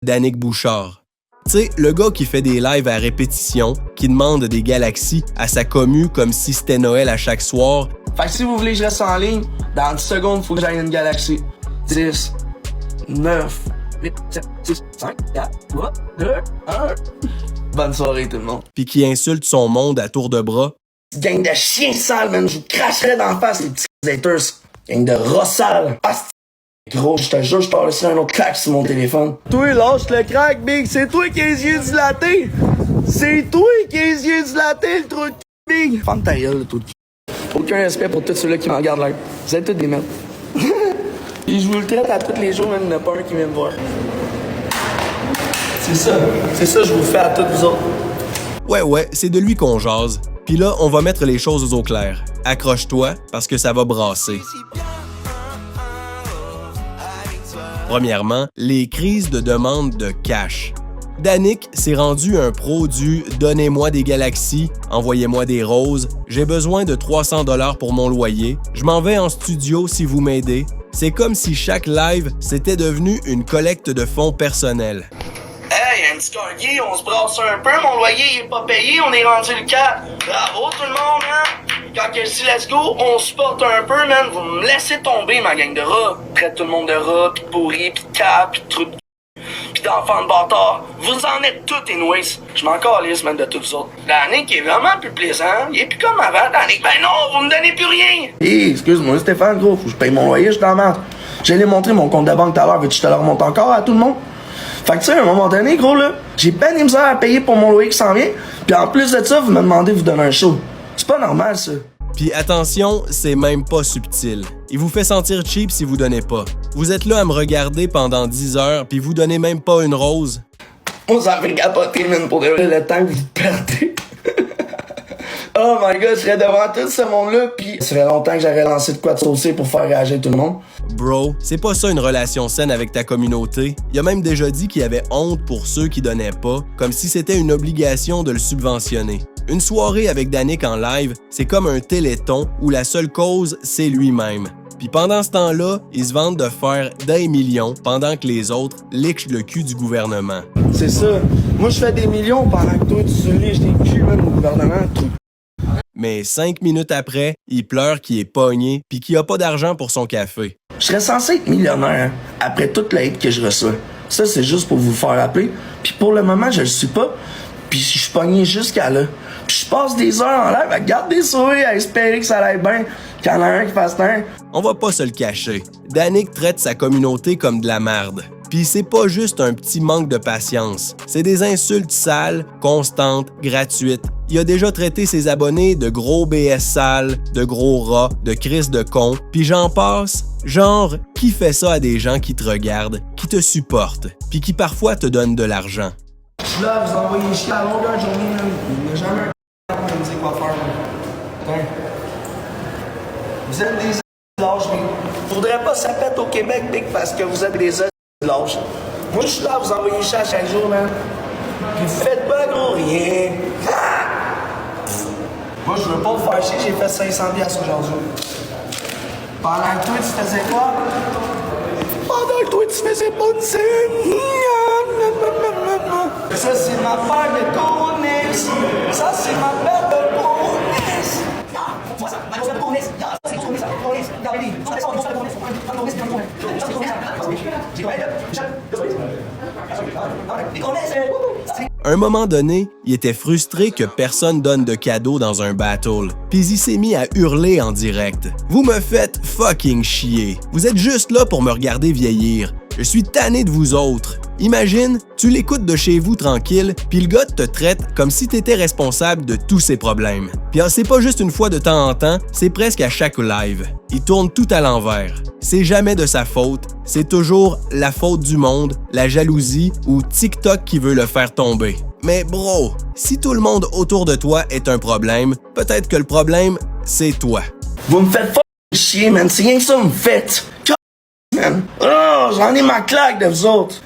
Danick Bouchard. Tu sais, le gars qui fait des lives à répétition, qui demande des galaxies à sa commu comme si c'était Noël à chaque soir. Fait que si vous voulez que je reste en ligne, dans 10 secondes, il faut que j'aille une galaxie. 10, 9, 8, 7, 6, 5, 4, 3, 2, 1. Bonne soirée tout le monde. Puis qui insulte son monde à tour de bras. Gang de chiens sales, man. Je vous cracherais d'en face, les petits haters. Gang de rats sales. Gros, je te jure, je t'en laisserai un autre claque sur mon téléphone. Toi, lâche le crack, Big. C'est toi qui as les yeux dilatés. C'est toi qui as les yeux dilatés, le trou de Big. Ferme ta gueule, le trou de Aucun respect pour tous ceux-là qui m'en regardent là. Vous êtes tous des merdes. Et je vous le traite à tous les jours, même il n'y en a pas un qui vient me voir. C'est ça, je vous le fais à tous vous autres. Ouais, c'est de lui qu'on jase. Puis là, on va mettre les choses au clair. Accroche-toi, parce que ça va brasser. Premièrement, les crises de demande de cash. Danick s'est rendu un pro du « Donnez-moi des galaxies, envoyez-moi des roses, j'ai besoin de 300 $ pour mon loyer, je m'en vais en studio si vous m'aidez ». C'est comme si chaque live, c'était devenu une collecte de fonds personnels. Hey, un petit corgi, on se brasse un peu, mon loyer il est pas payé, on est rendu le 4. Bravo tout le monde, hein? Quand je dis let's go, on supporte un peu, man. Vous me laissez tomber, ma gang de rats. Traite tout le monde de rats, pis de pourris, pis de cap, pis de trous de pis d'enfants de bâtards. Vous en êtes tous, anyways. Je m'en calisse, man, de tous vous autres. Danick est vraiment plus plaisant. Il est plus comme avant, Danick. Ben non, vous me donnez plus rien. Hé, excuse-moi, Stéphane, gros. Faut que je paye mon loyer, je suis dans la merde. J'allais montrer mon compte de banque tout à l'heure. Veux-tu que je te le remonte encore à tout le monde? Fait que tu sais, à un moment donné, gros, là, j'ai peine et misère à payer pour mon loyer qui s'en vient. Puis en plus de ça, vous me demandez de vous donner un show. C'est pas normal, ça. Puis attention, c'est même pas subtil. Il vous fait sentir cheap si vous donnez pas. Vous êtes là à me regarder pendant 10 heures, puis vous donnez même pas une rose. On s'en fait capoter, man, pour le temps que vous perdez. Oh my god, je serais devant tout ce monde-là, pis ça fait longtemps que j'aurais lancé de quoi de saucer pour faire réagir tout le monde. Bro, c'est pas ça une relation saine avec ta communauté. Il a même déjà dit qu'il avait honte pour ceux qui donnaient pas, comme si c'était une obligation de le subventionner. Une soirée avec Danick en live, c'est comme un téléthon où la seule cause, c'est lui-même. Puis pendant ce temps-là, ils se vantent de faire des millions pendant que les autres lichent le cul du gouvernement. C'est ça. Moi, je fais des millions pendant que toi, tu liches des culs, même, au gouvernement. Mais 5 minutes après, il pleure qu'il est pogné puis qu'il a pas d'argent pour son café. Je serais censé être millionnaire, hein, après toute la hate que je reçois. Ça, c'est juste pour vous faire rappeler. Puis pour le moment, je le suis pas. Puis je suis pogné jusqu'à là. Puis je passe des heures en live à garder des souris, à espérer que ça aille bien, qu'il y en a un qui fasse un. On va pas se le cacher. Danick traite sa communauté comme de la merde. Puis c'est pas juste un petit manque de patience. C'est des insultes sales, constantes, gratuites. Il a déjà traité ses abonnés de gros BS sales, de gros rats, de crises de cons, puis j'en passe. Genre, qui fait ça à des gens qui te regardent, qui te supportent, puis qui parfois te donnent de l'argent? Je suis là, vous envoyez chier à longueur de journée, même. Il n'y a jamais un qui me dit quoi faire, man. Vous êtes des lâches, mais faudrait pas ça pète au Québec, Big, parce que vous êtes des lâches. Moi, je suis là, vous envoyez chier à chaque jour, man. Puis vous faites pas gros rien. Moi, je veux pas vous faire chier, j'ai fait 500$ aujourd'hui. Pendant que toi, tu faisais quoi? Pendant que toi, tu faisais pas de scène. Ça, c'est ma paire de tournis. Ça, c'est ma paire de tournis. Vois ça, ma paire de tournis. C'est tournis, ça. Tournis. Regarde, baby. On descend, on descend, on descend. On tournis, on tournis. Ça, c'est tournis, ça. J'ai quoi, À un moment donné, il était frustré que personne donne de cadeaux dans un battle, puis il s'est mis à hurler en direct. « Vous me faites fucking chier. Vous êtes juste là pour me regarder vieillir. Je suis tanné de vous autres. » Imagine, tu l'écoutes de chez vous tranquille, puis le gars te traite comme si t'étais responsable de tous ses problèmes. Puis c'est pas juste une fois de temps en temps, c'est presque à chaque live. Il tourne tout à l'envers. C'est jamais de sa faute, c'est toujours la faute du monde, la jalousie ou TikTok qui veut le faire tomber. Mais bro, si tout le monde autour de toi est un problème, peut-être que le problème, c'est toi. Vous me faites chier, man. C'est rien que ça, vous me faites. Man. Oh, j'en ai ma claque de vous autres.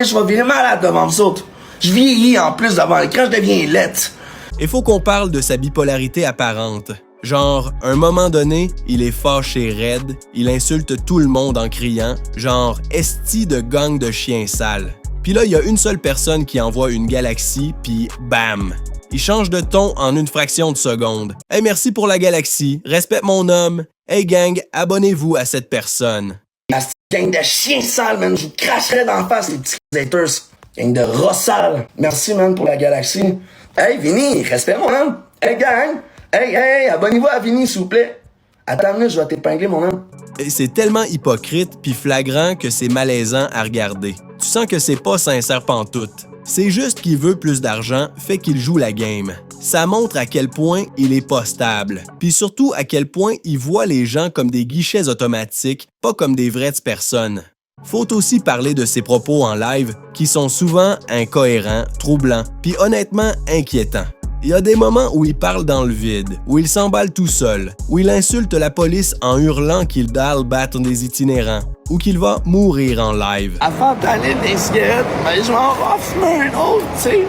Je vais virer malade devant vous autres. Je vieillis en plus devant l'écran, je deviens laite. Il faut qu'on parle de sa bipolarité apparente. Genre, à un moment donné, il est fâché raide, il insulte tout le monde en criant, genre esti de gang de chiens sales. Puis là, il y a une seule personne qui envoie une galaxie, puis bam! Il change de ton en une fraction de seconde. Hey, merci pour la galaxie, respecte mon homme. Hey gang, abonnez-vous à cette personne. La gang de chiens sales, man, je vous cracherais d'en face, les petits haters. Gang de rats sales. Merci, man, pour la galaxie. Hey, Vinny, respecte mon homme. Hey, gang. Hey, abonnez-vous à Vinny, s'il vous plaît. Attends, là, je vais t'épingler, mon homme. C'est tellement hypocrite puis flagrant que c'est malaisant à regarder. Tu sens que c'est pas sincère pantoute. C'est juste qu'il veut plus d'argent, fait qu'il joue la game. Ça montre à quel point il est pas stable. Puis surtout à quel point il voit les gens comme des guichets automatiques, pas comme des vraies personnes. Faut aussi parler de ses propos en live qui sont souvent incohérents, troublants, puis honnêtement inquiétants. Il y a des moments où il parle dans le vide, où il s'emballe tout seul, où il insulte la police en hurlant qu'il dalle battre des itinérants, ou qu'il va mourir en live. Avant d'aller des cigarettes, ben, je vais en refumer un autre, tu sais.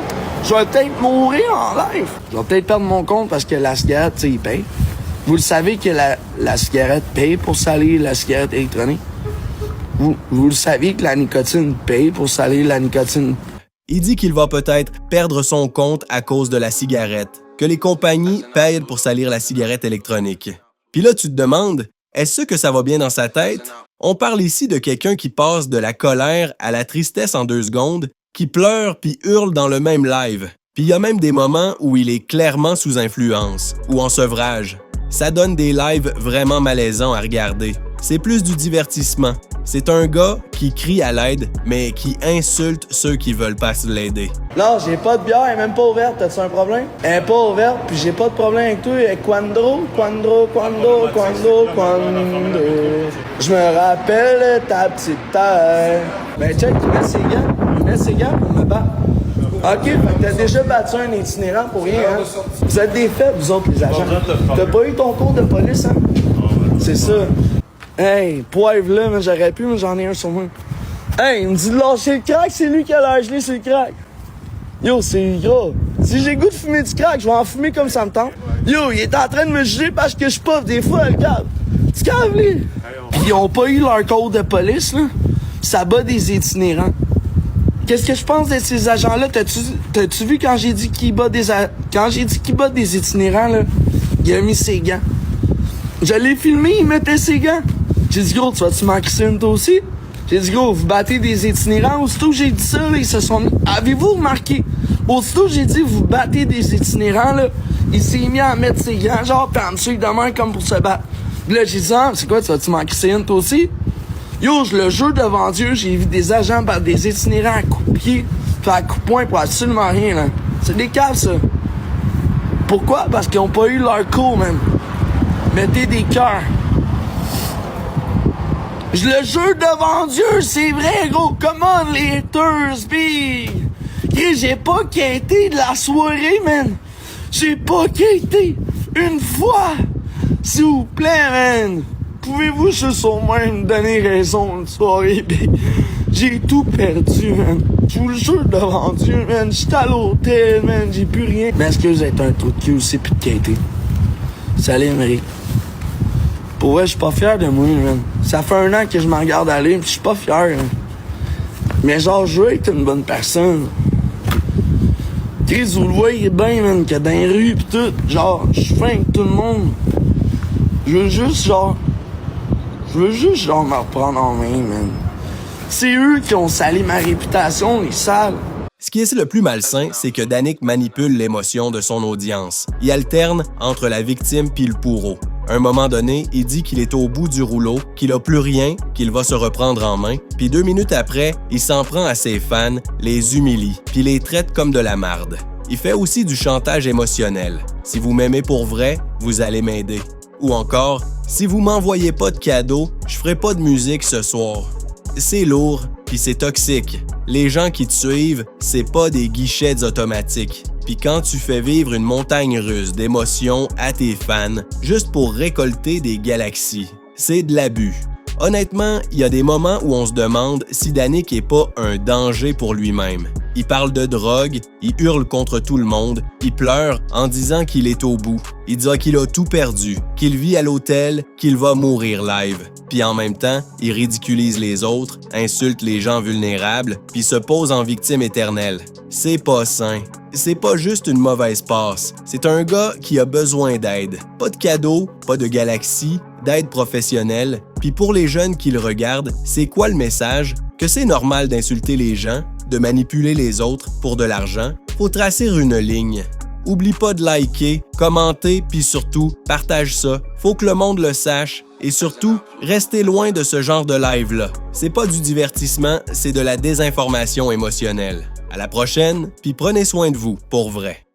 Je vais peut-être mourir en live. Je vais peut-être perdre mon compte parce que la cigarette, tu sais, il paye. Vous le savez que la cigarette paye pour salir la cigarette électronique? Vous le savez que la nicotine paye pour salir la nicotine? Il dit qu'il va peut-être perdre son compte à cause de la cigarette, que les compagnies payent pour salir la cigarette électronique. Puis là, tu te demandes, est-ce que ça va bien dans sa tête? On parle ici de quelqu'un qui passe de la colère à la tristesse en 2 secondes, qui pleure puis hurle dans le même live. Puis il y a même des moments où il est clairement sous influence ou en sevrage. Ça donne des lives vraiment malaisants à regarder. C'est plus du divertissement. C'est un gars qui crie à l'aide, mais qui insulte ceux qui veulent pas se l'aider. Non, j'ai pas de bière, elle est même pas ouverte. T'as-tu un problème? Elle est pas ouverte, puis j'ai pas de problème avec toi. Quando. Je me rappelle ta petite terre. Ben, check, il met ses gants pour me battre. OK, fait que t'as déjà battu un itinérant pour rien, hein? Vous êtes des faibles, vous autres, les agents. T'as pas eu ton cours de police, hein? C'est ça. Hey, poivre là, mais j'aurais pu, mais j'en ai un sur moi. Hey, il me dit de lâcher le crack, c'est lui qui a l'air gelé sur le crack. Yo, c'est gros. Si j'ai goût de fumer du crack, je vais en fumer comme ça me tente. Yo, il est en train de me juger parce que je puff des fois, regarde. Tu caves, lui. Pis ils ont pas eu leur code de police, là. Ça bat des itinérants. Qu'est-ce que je pense de ces agents-là? T'as-tu vu quand j'ai dit qu'il bat des itinérants, là? Il a mis ses gants. Je l'ai filmé, il mettait ses gants. J'ai dit, gros, tu vas-tu m'en crisser une toi aussi? J'ai dit, gros, vous battez des itinérants. Aussitôt j'ai dit ça, là, ils se sont mis... Avez-vous remarqué? Aussitôt j'ai dit, vous battez des itinérants, là, il s'est mis à mettre ses gants, genre, pis à me suivre de main comme pour se battre. Pis là, j'ai dit, ah, c'est quoi, tu vas-tu m'en crisser une toi aussi? Yo, je le jure devant Dieu, j'ai vu des agents battre des itinérants à coups de pied, pis à coups de poing pour absolument rien, là. C'est des caves, ça. Pourquoi? Parce qu'ils ont pas eu leur cours, man. Mettez des cœurs. Je le jure devant Dieu, c'est vrai, gros. Come on, les haters, big. J'ai pas quitté de la soirée, man. J'ai pas quitté une fois. S'il vous plaît, man. Pouvez-vous juste au moins me donner raison une soirée, big? J'ai tout perdu, man. Je vous le jure devant Dieu, man. J'étais à l'hôtel, man. J'ai plus rien. Mais est-ce que vous êtes un trou de cul aussi, puis de quitté? Salut, Marie. Pour vrai, je suis pas fier de moi, man. Ça fait 1 an que je m'en regarde aller, pis je suis pas fier, man. Mais genre, je veux être une bonne personne. Chris, vous le voyez bien, man, que dans les rues pis tout, genre, je suis fin avec tout le monde. Je veux juste, genre, me reprendre en main, man. C'est eux qui ont sali ma réputation, les sales. Ce qui est le plus malsain, c'est que Danick manipule l'émotion de son audience. Il alterne entre la victime puis le bourreau. À un moment donné, il dit qu'il est au bout du rouleau, qu'il a plus rien, qu'il va se reprendre en main, puis 2 minutes après, il s'en prend à ses fans, les humilie, puis les traite comme de la marde. Il fait aussi du chantage émotionnel. Si vous m'aimez pour vrai, vous allez m'aider. Ou encore, si vous m'envoyez pas de cadeaux, je ferai pas de musique ce soir. C'est lourd, puis c'est toxique. Les gens qui te suivent, c'est pas des guichets automatiques. Puis quand tu fais vivre une montagne russe d'émotions à tes fans juste pour récolter des galaxies, c'est de l'abus. Honnêtement, il y a des moments où on se demande si Danick est pas un danger pour lui-même. il parle de drogue, il hurle contre tout le monde, il pleure en disant qu'il est au bout. Il dit qu'il a tout perdu, qu'il vit à l'hôtel, qu'il va mourir live. Puis en même temps, il ridiculise les autres, insulte les gens vulnérables, puis se pose en victime éternelle. C'est pas sain. C'est pas juste une mauvaise passe. C'est un gars qui a besoin d'aide. Pas de cadeaux, pas de galaxie, d'aide professionnelle. Puis pour les jeunes qui le regardent, c'est quoi le message? Que c'est normal d'insulter les gens, de manipuler les autres pour de l'argent? Faut tracer une ligne. Oublie pas de liker, commenter, puis surtout, partage ça. Faut que le monde le sache. Et surtout, restez loin de ce genre de live-là. C'est pas du divertissement, c'est de la désinformation émotionnelle. À la prochaine, puis prenez soin de vous, pour vrai.